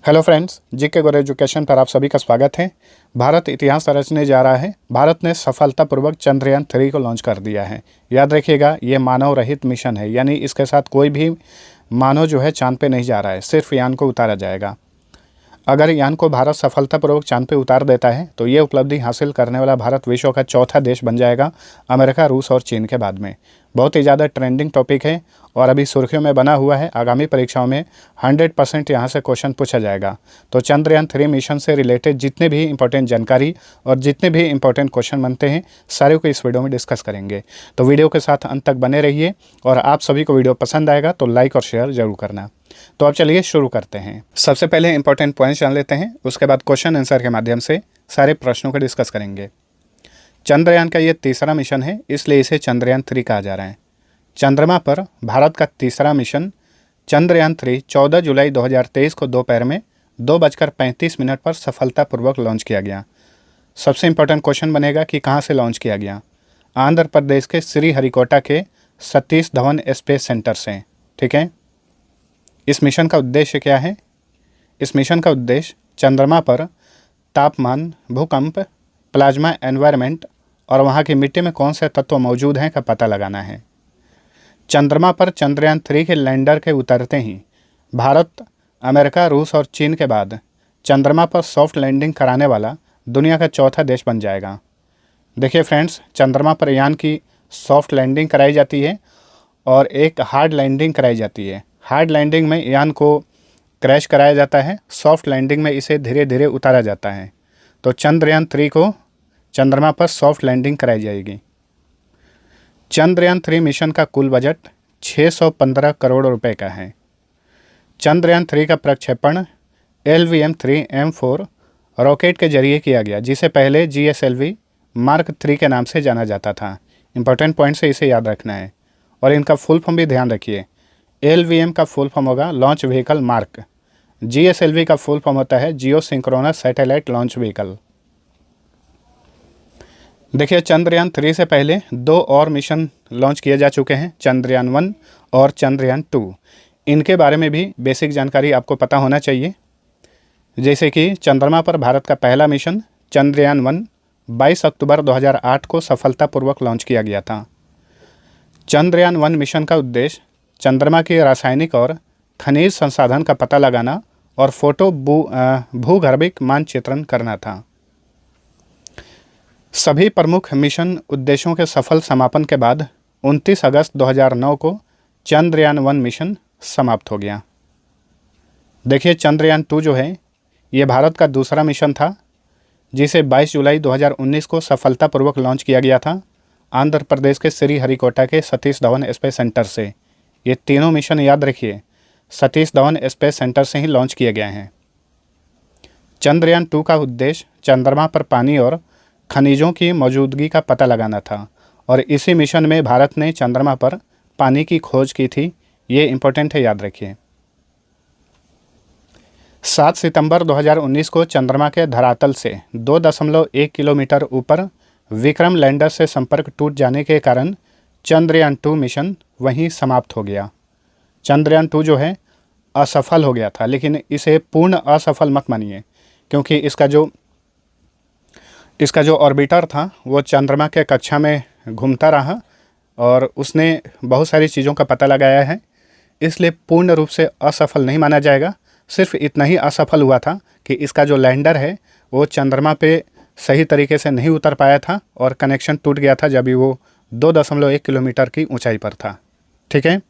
Hello friends, GK गुरु education पर आप सभी का स्वागत है। भारत इतिहास रचने जा रहा है। भारत ने सफलतापूर्वक चंद्रयान 3 को लॉन्च कर दिया है। याद रखिएगा, ये मानव रहित मिशन है, यानी इसके साथ कोई भी मानव जो है चांद पे नहीं जा रहा है, सिर्फ यान को उतारा जाएगा। अगर यान को भारत सफलतापूर्वक चांद पे उतार देता है तो ये उपलब्धि हासिल करने वाला भारत विश्व का चौथा देश बन जाएगा, अमेरिका, रूस और चीन के बाद में। बहुत ही ज़्यादा ट्रेंडिंग टॉपिक है और अभी सुर्खियों में बना हुआ है। आगामी परीक्षाओं में 100% यहाँ से क्वेश्चन पूछा जाएगा। तो चंद्रयान 3 मिशन से रिलेटेड जितने भी इंपॉर्टेंट जानकारी और जितने भी इंपॉर्टेंट क्वेश्चन बनते हैं, सारे को इस वीडियो में डिस्कस करेंगे। तो वीडियो के साथ अंत तक बने रहिए और आप सभी को वीडियो पसंद आएगा तो लाइक और शेयर जरूर करना। तो अब चलिए शुरू करते हैं। सबसे पहले इंपॉर्टेंट पॉइंट्स जान लेते हैं, उसके बाद क्वेश्चन आंसर के माध्यम से सारे प्रश्नों को डिस्कस करेंगे। चंद्रयान का ये तीसरा मिशन है, इसलिए इसे चंद्रयान 3 कहा जा रहा है। चंद्रमा पर भारत का तीसरा मिशन चंद्रयान 3 14 जुलाई 2023 को दोपहर में 2:35 पर सफलतापूर्वक लॉन्च किया गया। सबसे इंपॉर्टेंट क्वेश्चन बनेगा कि कहाँ से लॉन्च किया गया। आंध्र प्रदेश के श्रीहरिकोटा के सतीश धवन स्पेस सेंटर से। ठीक है। इस मिशन का उद्देश्य क्या है? इस मिशन का उद्देश्य चंद्रमा पर तापमान, भूकंप, प्लाज्मा एनवायरनमेंट और वहाँ की मिट्टी में कौन से तत्व मौजूद हैं का पता लगाना है। चंद्रमा पर चंद्रयान 3 के लैंडर के उतरते ही भारत, अमेरिका, रूस और चीन के बाद चंद्रमा पर सॉफ्ट लैंडिंग कराने वाला दुनिया का चौथा देश बन जाएगा। देखिए फ्रेंड्स, चंद्रमा पर यान की सॉफ्ट लैंडिंग कराई जाती है और एक हार्ड लैंडिंग कराई जाती है। हार्ड लैंडिंग में यान को क्रैश कराया जाता है, सॉफ्ट लैंडिंग में इसे धीरे धीरे उतारा जाता है। तो चंद्रयान 3 को चंद्रमा पर सॉफ्ट लैंडिंग कराई जाएगी। चंद्रयान 3 मिशन का कुल बजट 615 करोड़ रुपए का है। चंद्रयान 3 का प्रक्षेपण LVM-3M4 रॉकेट के जरिए किया गया, जिसे पहले GSLV मार्क 3 के नाम से जाना जाता था। इंपॉर्टेंट पॉइंट से इसे याद रखना है और इनका फुल फॉर्म भी ध्यान रखिए। LVM का फुल फॉर्म होगा लॉन्च व्हीकल मार्क। GSLV का फुल फॉर्म होता है geosynchronous satellite launch vehicle. देखिए, चंद्रयान 3 से पहले 2 और मिशन लॉन्च किए जा चुके हैं, चंद्रयान 1 और चंद्रयान 2। इनके बारे में भी बेसिक जानकारी आपको पता होना चाहिए। जैसे कि चंद्रमा पर भारत का पहला मिशन चंद्रयान 1 22 अक्टूबर 2008 को सफलतापूर्वक लॉन्च किया गया था। चंद्रयान 1 मिशन का उद्देश्य चंद्रमा के रासायनिक और खनिज संसाधन का पता लगाना और भूगर्भिक मानचित्रण करना था। सभी प्रमुख मिशन उद्देश्यों के सफल समापन के बाद 29 अगस्त 2009 को चंद्रयान 1 मिशन समाप्त हो गया। देखिए, चंद्रयान 2 जो है ये भारत का दूसरा मिशन था, जिसे 22 जुलाई 2019 को सफलतापूर्वक लॉन्च किया गया था, आंध्र प्रदेश के श्रीहरिकोटा के सतीश धवन स्पेस सेंटर से। ये तीनों मिशन याद रखिए, सतीश धवन स्पेस सेंटर से ही लॉन्च किए गए हैं। चंद्रयान 2 का उद्देश्य चंद्रमा पर पानी और खनिजों की मौजूदगी का पता लगाना था और इसी मिशन में भारत ने चंद्रमा पर पानी की खोज की थी। ये इंपॉर्टेंट है, याद रखिए। 7 सितंबर 2019 को चंद्रमा के धरातल से 2.1 किलोमीटर ऊपर विक्रम लैंडर से संपर्क टूट जाने के कारण चंद्रयान 2 मिशन वहीं समाप्त हो गया। चंद्रयान 2 जो है असफल हो गया था, लेकिन इसे पूर्ण असफल मत मानिए, क्योंकि इसका जो ऑर्बिटर था वो चंद्रमा के कक्षा में घूमता रहा और उसने बहुत सारी चीज़ों का पता लगाया है, इसलिए पूर्ण रूप से असफल नहीं माना जाएगा। सिर्फ इतना ही असफल हुआ था कि इसका जो लैंडर है वो चंद्रमा पे सही तरीके से नहीं उतर पाया था और कनेक्शन टूट गया था जब भी वो 2.1 किलोमीटर की ऊंचाई पर था। ठीक है।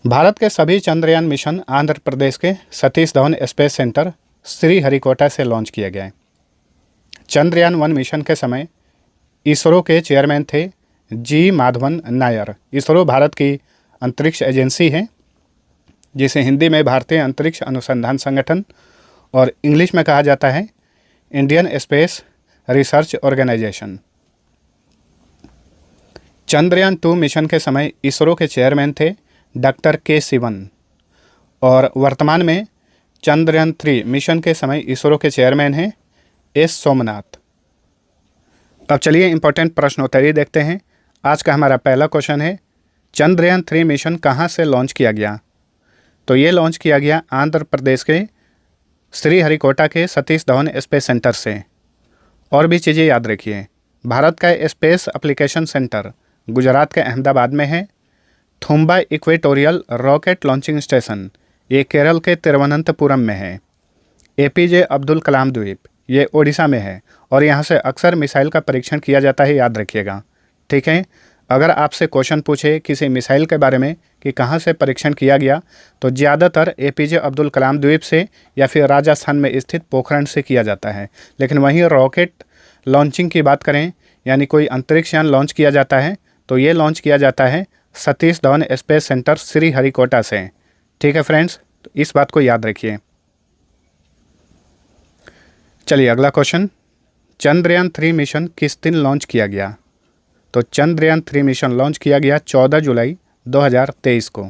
भारत के सभी चंद्रयान मिशन आंध्र प्रदेश के सतीश धवन स्पेस सेंटर श्रीहरिकोटा से लॉन्च किए गए। चंद्रयान 1 मिशन के समय इसरो के चेयरमैन थे जी माधवन नायर। इसरो भारत की अंतरिक्ष एजेंसी है, जिसे हिंदी में भारतीय अंतरिक्ष अनुसंधान संगठन और इंग्लिश में कहा जाता है Indian Space Research Organisation. Chandrayaan 2 mission के समय इसरो के चेयरमैन थे डॉक्टर के सिवन और वर्तमान में चंद्रयान 3 मिशन के समय इसरो के चेयरमैन हैं एस सोमनाथ। अब चलिए इंपॉर्टेंट प्रश्नोत्तरी देखते हैं। आज का हमारा पहला क्वेश्चन है, चंद्रयान 3 मिशन कहाँ से लॉन्च किया गया? तो ये लॉन्च किया गया आंध्र प्रदेश के श्रीहरिकोटा के सतीश धवन स्पेस सेंटर से। और भी चीज़ें याद रखिए, भारत का स्पेस एप्लीकेशन सेंटर गुजरात के अहमदाबाद में है। Thumba equatorial rocket launching station ये केरल के तिरुवनंतपुरम में है। एपीजे अब्दुल कलाम द्वीप ये ओडिशा में है और यहाँ से अक्सर मिसाइल का परीक्षण किया जाता है, याद रखिएगा। ठीक है, अगर आपसे क्वेश्चन पूछे किसी मिसाइल के बारे में कि कहाँ से परीक्षण किया गया, तो ज़्यादातर एपीजे अब्दुल कलाम द्वीप से या फिर राजस्थान में स्थित पोखरण से किया जाता है। लेकिन वहीं रॉकेट लॉन्चिंग की बात करें, यानी कोई अंतरिक्ष यान लॉन्च किया जाता है, तो ये लॉन्च किया जाता है सतीश धवन स्पेस सेंटर श्रीहरिकोटा से। ठीक है फ्रेंड्स, तो इस बात को याद रखिए। चलिए अगला क्वेश्चन, चंद्रयान 3 मिशन किस दिन लॉन्च किया गया? तो चंद्रयान 3 मिशन लॉन्च किया गया 14 जुलाई 2023 को।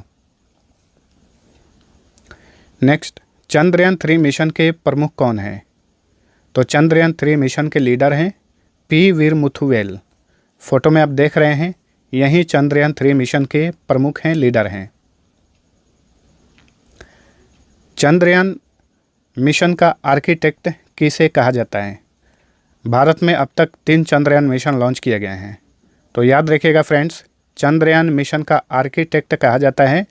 नेक्स्ट, चंद्रयान 3 मिशन के प्रमुख कौन हैं? तो चंद्रयान 3 मिशन के लीडर हैं पी वीरमुथुवेल। फोटो में आप देख रहे हैं, यही चंद्रयान 3 मिशन के प्रमुख हैं, लीडर हैं। चंद्रयान मिशन का आर्किटेक्ट किसे कहा जाता है? भारत में अब तक 3 चंद्रयान मिशन लॉन्च किए गए हैं, तो याद रखिएगा फ्रेंड्स, चंद्रयान मिशन का आर्किटेक्ट कहा जाता है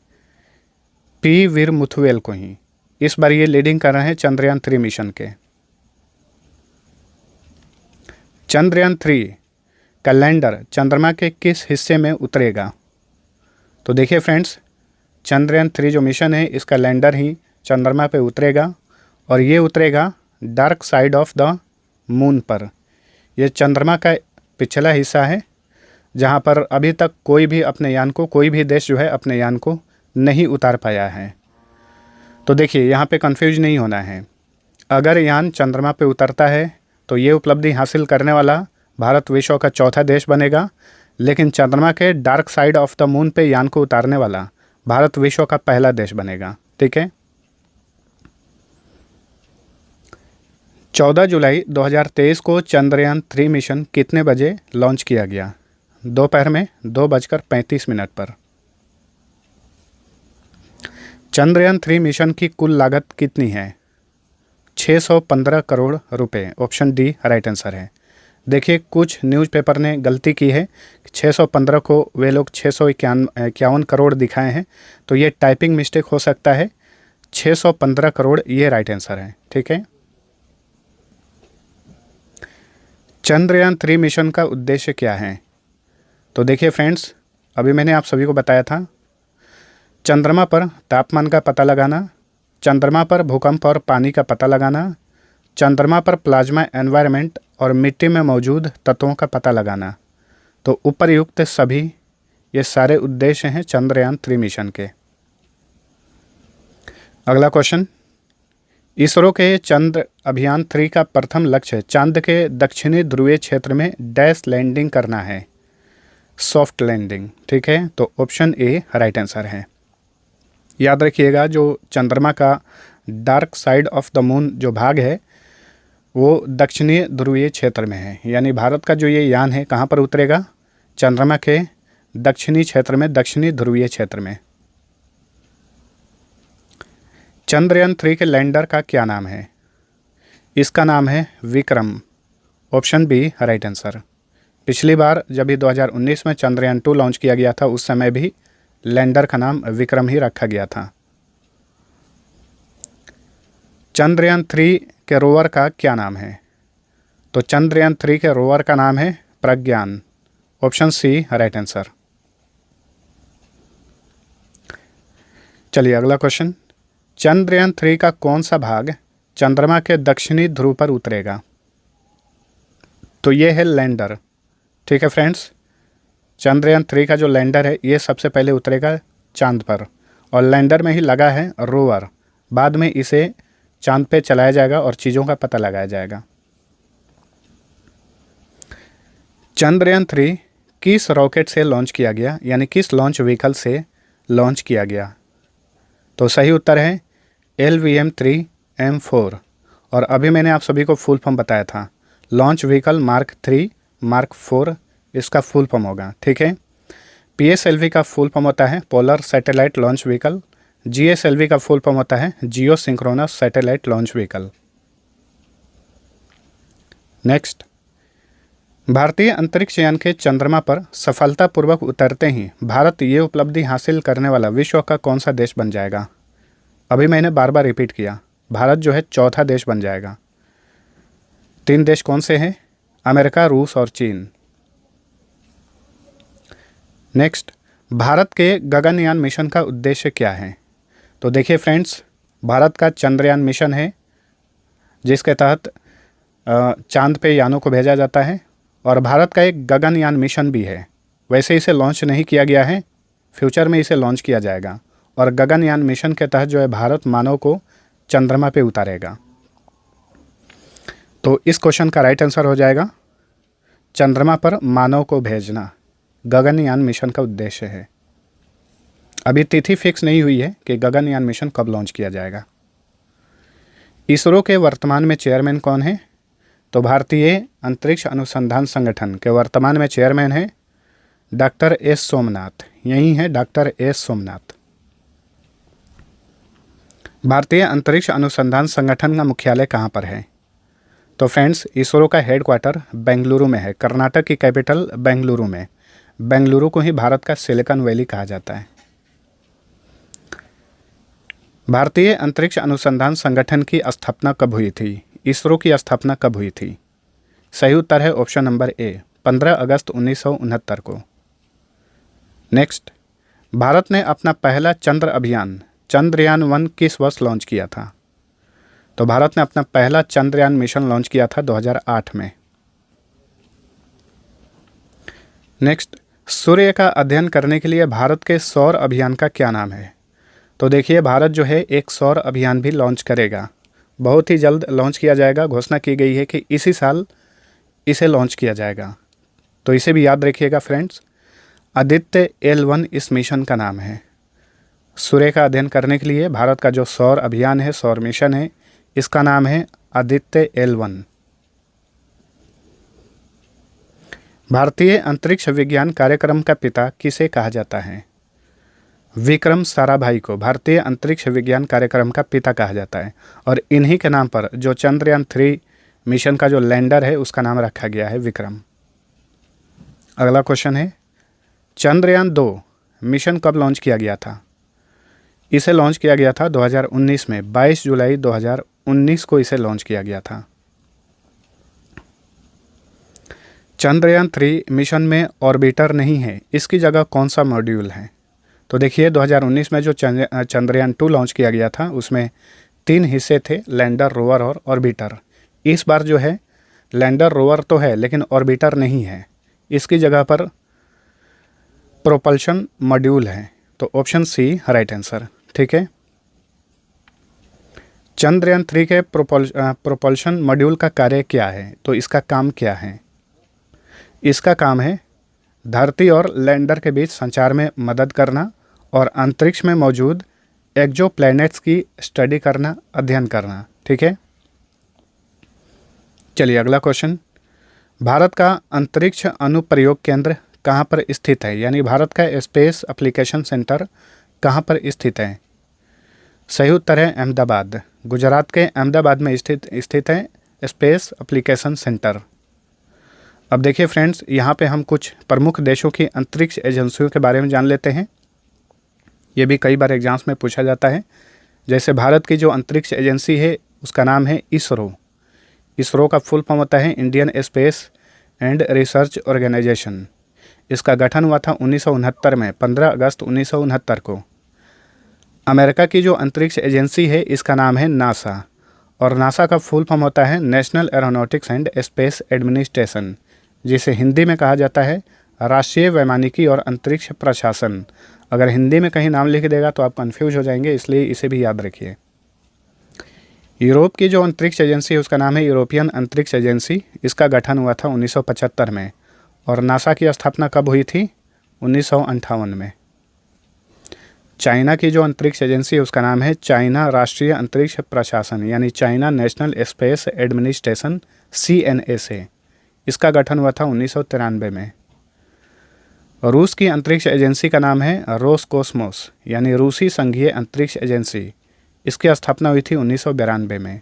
पी वीरमुथुवेल को ही। इस बार ये लीडिंग कर रहे हैं चंद्रयान 3 मिशन के। चंद्रयान 3 का लैंडर चंद्रमा के किस हिस्से में उतरेगा? तो देखिए फ्रेंड्स, चंद्रयान 3 जो मिशन है, इसका लैंडर ही चंद्रमा पे उतरेगा और ये उतरेगा dark side of the moon पर। यह चंद्रमा का पिछला हिस्सा है जहाँ पर अभी तक कोई भी अपने यान को, कोई भी देश जो है अपने यान को नहीं उतार पाया है। तो देखिए यहाँ पे कंफ्यूज नहीं होना है। अगर यान चंद्रमा पे उतरता है तो ये उपलब्धि हासिल करने वाला भारत विश्व का चौथा देश बनेगा, लेकिन चंद्रमा के dark side of the moon पे यान को उतारने वाला भारत विश्व का पहला देश बनेगा। ठीक है, 14 जुलाई 2023 को चंद्रयान 3 मिशन कितने बजे लॉन्च किया गया? दोपहर में 2:35 पर। चंद्रयान 3 मिशन की कुल लागत कितनी है? 615 करोड़ रुपए। ऑप्शन डी राइट आंसर है। देखिए, कुछ न्यूज़पेपर ने गलती की है, 615 को वे लोग 651 करोड़ दिखाए हैं, तो ये टाइपिंग मिस्टेक हो सकता है। 615 करोड़ ये राइट आंसर है। ठीक है, चंद्रयान 3 मिशन का उद्देश्य क्या है? तो देखिए फ्रेंड्स, अभी मैंने आप सभी को बताया था, चंद्रमा पर तापमान का पता लगाना, चंद्रमा पर भूकंप और पानी का पता लगाना, चंद्रमा पर प्लाज्मा एनवायरनमेंट और मिट्टी में मौजूद तत्वों का पता लगाना। तो उपरयुक्त सभी ये सारे उद्देश्य हैं चंद्रयान 3 मिशन के। अगला क्वेश्चन, इसरो के चंद्र अभियान 3 का प्रथम लक्ष्य चांद के दक्षिणी ध्रुवीय क्षेत्र में डैश लैंडिंग करना है, सॉफ्ट लैंडिंग। ठीक है, तो ऑप्शन ए राइट आंसर है। याद रखिएगा, जो चंद्रमा का dark side of the moon जो भाग है वो दक्षिणी ध्रुवीय क्षेत्र में है, यानी भारत का जो ये यान है कहाँ पर उतरेगा? चंद्रमा के दक्षिणी क्षेत्र में, दक्षिणी ध्रुवीय क्षेत्र में। चंद्रयान 3 के लैंडर का क्या नाम है? इसका नाम है Vikram. Option B right answer. पिछली बार जब भी 2019 में चंद्रयान 2 लॉन्च किया गया था, उस समय भी लैंडर का नाम विक्रम ही रखा गया था। चंद्रयान 3 के रोवर का क्या नाम है? तो चंद्रयान 3 के रोवर का नाम है Pragyan. Option C right answer. चलिए अगला क्वेश्चन, चंद्रयान 3 का कौन सा भाग चंद्रमा के दक्षिणी ध्रुव पर उतरेगा? तो ये है लैंडर। ठीक है फ्रेंड्स, चंद्रयान 3 का जो लैंडर है ये सबसे पहले उतरेगा चांद पर, और लैंडर में ही लगा है रोवर। बाद में इसे चांद पे चलाया जाएगा और चीज़ों का पता लगाया जाएगा। चंद्रयान 3 किस रॉकेट से लॉन्च किया गया, यानी किस लॉन्च व्हीकल से लॉन्च किया गया? तो सही उत्तर है LVM-3M4। और अभी मैंने आप सभी को फुल फॉर्म बताया था, लॉन्च व्हीकल मार्क 3 मार्क 4 इसका फुल फॉर्म होगा। ठीक है, PSLV का फुल फॉर्म होता है polar satellite launch vehicle, GSLV का फुल फॉर्म होता है geosynchronous satellite launch vehicle. Next, भारतीय अंतरिक्ष यान के चंद्रमा पर सफलतापूर्वक उतरते ही भारत ये उपलब्धि हासिल करने वाला विश्व का कौन सा देश बन जाएगा? अभी मैंने बार बार रिपीट किया, भारत जो है चौथा देश बन जाएगा। 3 देश कौन से हैं? अमेरिका, रूस और चीन। नेक्स्ट, भारत के गगनयान मिशन का उद्देश्य क्या है? तो देखिए फ्रेंड्स, भारत का चंद्रयान मिशन है जिसके तहत चांद पे यानों को भेजा जाता है, और भारत का एक गगनयान मिशन भी है। वैसे इसे लॉन्च नहीं किया गया है, फ्यूचर में इसे लॉन्च किया जाएगा, और गगनयान मिशन के तहत जो है भारत मानव को चंद्रमा पे उतारेगा। तो इस क्वेश्चन का राइट आंसर हो जाएगा चंद्रमा पर मानव को भेजना गगनयान मिशन का उद्देश्य है। अभी तिथि फिक्स नहीं हुई है कि गगनयान मिशन कब लॉन्च किया जाएगा। इसरो के वर्तमान में चेयरमैन कौन है? तो भारतीय अंतरिक्ष अनुसंधान संगठन के वर्तमान में चेयरमैन है डॉक्टर एस सोमनाथ। यही है डॉक्टर एस सोमनाथ। भारतीय अंतरिक्ष अनुसंधान संगठन का मुख्यालय कहाँ पर है? तो फ्रेंड्स, इसरो का हेडक्वार्टर बेंगलुरु में है। कर्नाटक की कैपिटल बेंगलुरु में। बेंगलुरु को ही भारत का सिलिकॉन वैली कहा जाता है। भारतीय अंतरिक्ष अनुसंधान संगठन की स्थापना कब हुई थी? इसरो की स्थापना कब हुई थी? सही उत्तर है ऑप्शन नंबर ए, 15 अगस्त 1969 को। नेक्स्ट, भारत ने अपना पहला चंद्र अभियान चंद्रयान 1 किस वर्ष लॉन्च किया था? तो भारत ने अपना पहला चंद्रयान मिशन लॉन्च किया था 2008 में। नेक्स्ट, सूर्य का अध्ययन करने के लिए भारत के सौर अभियान का क्या नाम है? तो देखिए, भारत जो है एक सौर अभियान भी लॉन्च करेगा, बहुत ही जल्द लॉन्च किया जाएगा। घोषणा की गई है कि इसी साल इसे लॉन्च किया जाएगा। तो इसे भी याद रखिएगा फ्रेंड्स, आदित्य L1 इस मिशन का नाम है। सूर्य का अध्ययन करने के लिए भारत का जो सौर अभियान है, सौर मिशन है, इसका नाम है आदित्य L1। भारतीय अंतरिक्ष विज्ञान कार्यक्रम का पिता किसे कहा जाता है? विक्रम साराभाई को भारतीय अंतरिक्ष विज्ञान कार्यक्रम का पिता कहा जाता है, और इन्हीं के नाम पर जो चंद्रयान 3 मिशन का जो लैंडर है उसका नाम रखा गया है विक्रम। अगला क्वेश्चन है, चंद्रयान 2 मिशन कब लॉन्च किया गया था? इसे लॉन्च किया गया था 2019 में। 22 जुलाई 2019 को इसे लॉन्च किया गया था। चंद्रयान 3 मिशन में ऑर्बिटर नहीं है, इसकी जगह कौन सा मॉड्यूल है? तो देखिए, 2019 में जो चंद्रयान 2 लॉन्च किया गया था उसमें 3 हिस्से थे, लैंडर, रोवर और ऑर्बिटर। इस बार जो है लैंडर, रोवर तो है लेकिन ऑर्बिटर नहीं है, इसकी जगह पर प्रोपल्शन मॉड्यूल है। तो ऑप्शन सी राइट आंसर। ठीक है, चंद्रयान 3 के प्रोपल्शन मॉड्यूल का कार्य क्या है? तो इसका काम क्या है? इसका काम है धरती और लैंडर के बीच संचार में मदद करना और अंतरिक्ष में मौजूद एक्सो प्लैनेट्स की स्टडी करना, अध्ययन करना। ठीक है, चलिए अगला क्वेश्चन, भारत का अंतरिक्ष अनुप्रयोग केंद्र कहाँ पर स्थित है? यानी भारत का स्पेस एप्लीकेशन सेंटर कहाँ पर स्थित है? सही उत्तर है अहमदाबाद। गुजरात के अहमदाबाद में स्थित है स्पेस एप्लीकेशन सेंटर। अब देखिए फ्रेंड्स, यहाँ पे हम कुछ प्रमुख देशों की अंतरिक्ष एजेंसियों के बारे में जान लेते हैं। ये भी कई बार एग्जाम्स में पूछा जाता है। जैसे भारत की जो अंतरिक्ष एजेंसी है उसका नाम है इसरो। इसरो का फुल फॉर्म होता है Indian Space and Research Organisation. इसका गठन हुआ था 1969 में, 15 अगस्त 1969 को। अमेरिका की जो अंतरिक्ष एजेंसी है इसका नाम है नासा, और नासा का फुल फॉर्म होता है national aeronautics and space administration, जिसे हिंदी में कहा जाता है राष्ट्रीय वैमानिकी और अंतरिक्ष प्रशासन। अगर हिंदी में कहीं नाम लिख देगा तो आप कंफ्यूज हो जाएंगे, इसलिए इसे भी याद रखिए। यूरोप की जो अंतरिक्ष एजेंसी है उसका नाम है यूरोपियन अंतरिक्ष एजेंसी। इसका गठन हुआ था 1975 में, और नासा की स्थापना कब हुई थी? 1958 में। चाइना की जो अंतरिक्ष एजेंसी है उसका नाम है चाइना राष्ट्रीय अंतरिक्ष प्रशासन, यानी China national space administration, CNSA। इसका गठन हुआ था 1993 में। रूस की अंतरिक्ष एजेंसी का नाम है रोसकोस्मोस यानी रूसी संघीय अंतरिक्ष एजेंसी। इसकी स्थापना हुई थी 1992 में।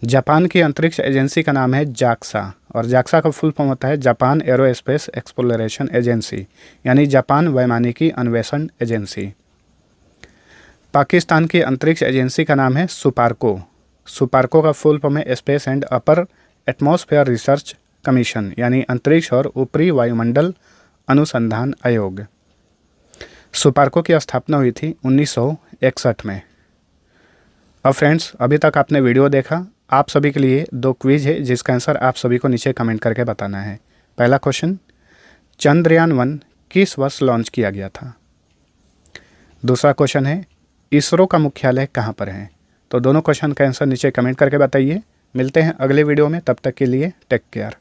जापान की अंतरिक्ष एजेंसी का नाम है जाक्सा और जाक्सा का फुल फॉर्म होता है जापान एरोस्पेस एक्सप्लोरेशन एजेंसी यानी जापान वैमानिकी अन्वेषण एजेंसी। पाकिस्तान की अंतरिक्ष एजेंसी का नाम है सुपार्को। सुपार्को का फुल फॉर्म है space and upper atmosphere research commission यानी अंतरिक्ष और ऊपरी वायुमंडल अनुसंधान आयोग। सुपार्को की स्थापना हुई थी 1961 में। अब फ्रेंड्स, अभी तक आपने वीडियो देखा। आप सभी के लिए 2 क्विज है जिसका आंसर आप सभी को नीचे कमेंट करके बताना है। पहला क्वेश्चन, चंद्रयान 1 किस वर्ष लॉन्च किया गया था? दूसरा क्वेश्चन है, इसरो का मुख्यालय कहाँ पर है? तो दोनों क्वेश्चन का आंसर नीचे कमेंट करके बताइए। मिलते हैं अगले वीडियो में, तब तक के लिए टेक केयर।